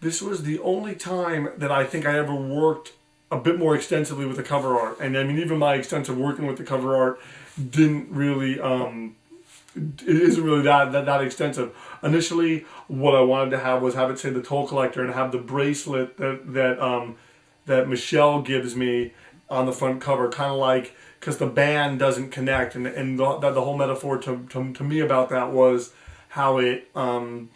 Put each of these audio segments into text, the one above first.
this was the only time that I think I ever worked a bit more extensively with the cover art. And I mean, even my extensive working with the cover art didn't really, it isn't really that extensive. Initially, what I wanted to have was have it say the Toll Collector and have the bracelet that Michelle gives me on the front cover, kind of like, because the band doesn't connect, and the whole metaphor to me about that was how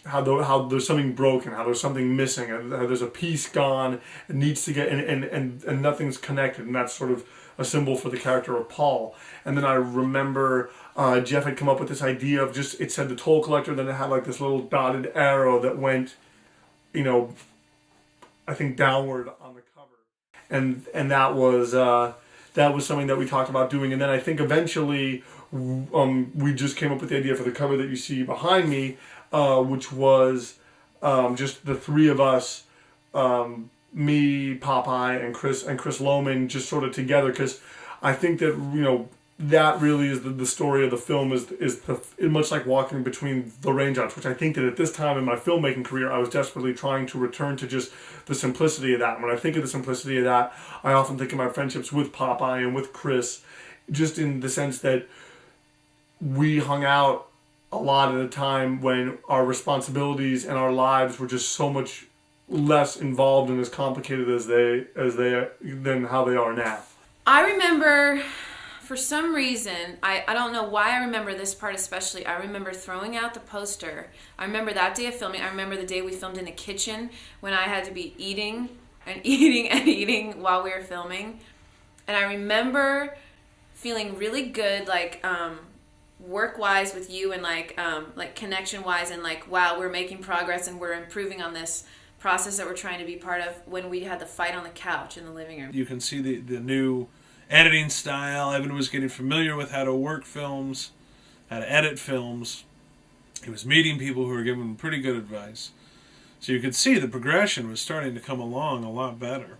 how there's something broken, how there's something missing, and how there's a piece gone, it needs to get, and nothing's connected, and that's sort of a symbol for the character of Paul. And then I remember Jeff had come up with this idea of just, it said the Toll Collector, then it had like this little dotted arrow that went, I think downward on the cover, and that was something that we talked about doing. And then I think eventually we just came up with the idea for the cover that you see behind me, which was just the three of us, me, Popeye, and Chris Lohman, just sort of together, because I think that that really is the story of the film, is much like walking between the raindrops, which I think that at this time in my filmmaking career I was desperately trying to return to just the simplicity of that. And when I think of the simplicity of that, I often think of my friendships with Popeye and with Chris, just in the sense that we hung out a lot at a time when our responsibilities and our lives were just so much less involved and as complicated as they than how they are now. I remember, for some reason, I don't know why I remember this part especially. I remember throwing out the poster. I remember that day of filming. I remember the day we filmed in the kitchen when I had to be eating and eating and eating while we were filming. And I remember feeling really good, like work-wise with you, and like connection-wise, and like, wow, we're making progress and we're improving on this process that we're trying to be part of, when we had the fight on the couch in the living room. You can see the new editing style. Evan was getting familiar with how to work films, how to edit films. He was meeting people who were giving him pretty good advice. So you could see the progression was starting to come along a lot better.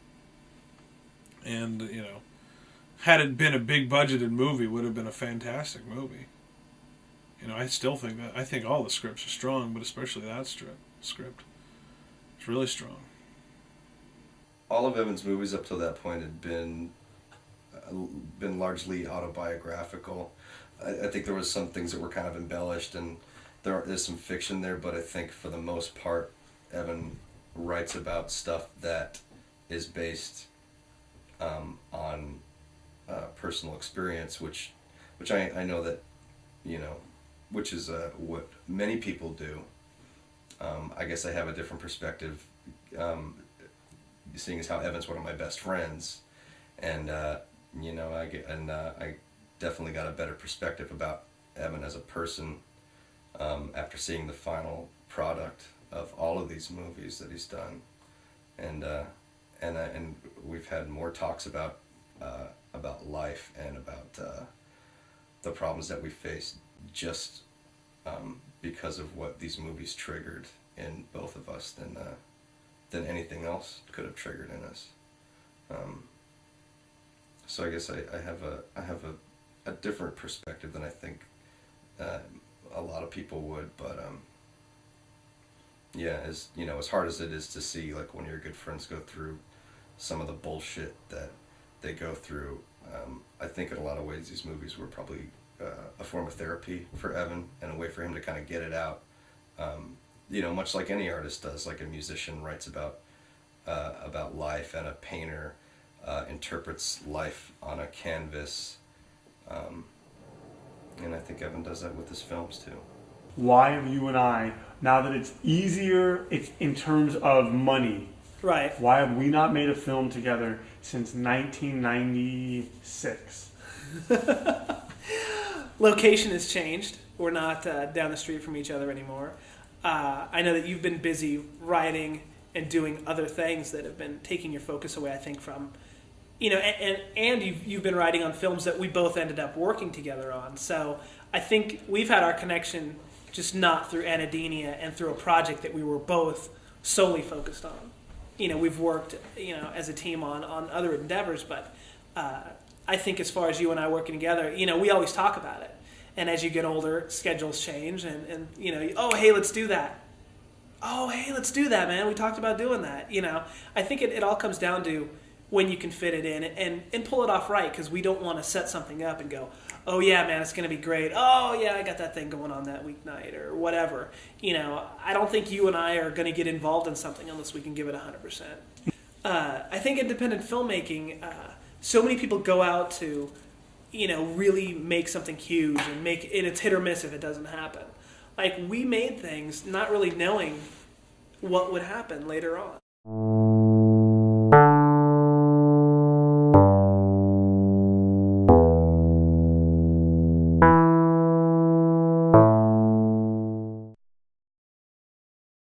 And, had it been a big budgeted movie, it would have been a fantastic movie. I still think that. I think all the scripts are strong, but especially that script. It's really strong. All of Evan's movies up till that point had been largely autobiographical. I think there was some things that were kind of embellished, and there's some fiction there, but I think for the most part, Evan writes about stuff that is based on personal experience, which I know that, which is what many people do. I guess I have a different perspective, seeing as how Evan's one of my best friends, and I definitely got a better perspective about Evan as a person after seeing the final product of all of these movies that he's done, and we've had more talks about life and about the problems that we faced, just because of what these movies triggered in both of us than anything else could have triggered in us. So I guess I have a different perspective than I think a lot of people would, but as hard as it is to see, like, when your good friends go through some of the bullshit that they go through, I think in a lot of ways these movies were probably a form of therapy for Evan, and a way for him to kind of get it out. Much like any artist does, like a musician writes about life, and a painter interprets life on a canvas. And I think Evan does that with his films too. Why have you and I, now that it's easier in terms of money, right? Why have we not made a film together since 1996? Location has changed. We're not down the street from each other anymore. I know that you've been busy writing and doing other things that have been taking your focus away, I think, from, and you've been writing on films that we both ended up working together on. So I think we've had our connection just not through Anhedenia and through a project that we were both solely focused on. We've worked, as a team on other endeavors, but I think as far as you and I working together, we always talk about it. And as you get older, schedules change, and oh, hey, let's do that. oh, hey, let's do that, man. We talked about doing that. I think it all comes down to when you can fit it in and pull it off right, because we don't want to set something up and go, oh, yeah, man, it's going to be great. Oh, yeah, I got that thing going on that weeknight or whatever. I don't think you and I are going to get involved in something unless we can give it 100%. I think independent filmmaking, so many people go out to, really make something huge and it's hit or miss if it doesn't happen. Like, we made things not really knowing what would happen later on.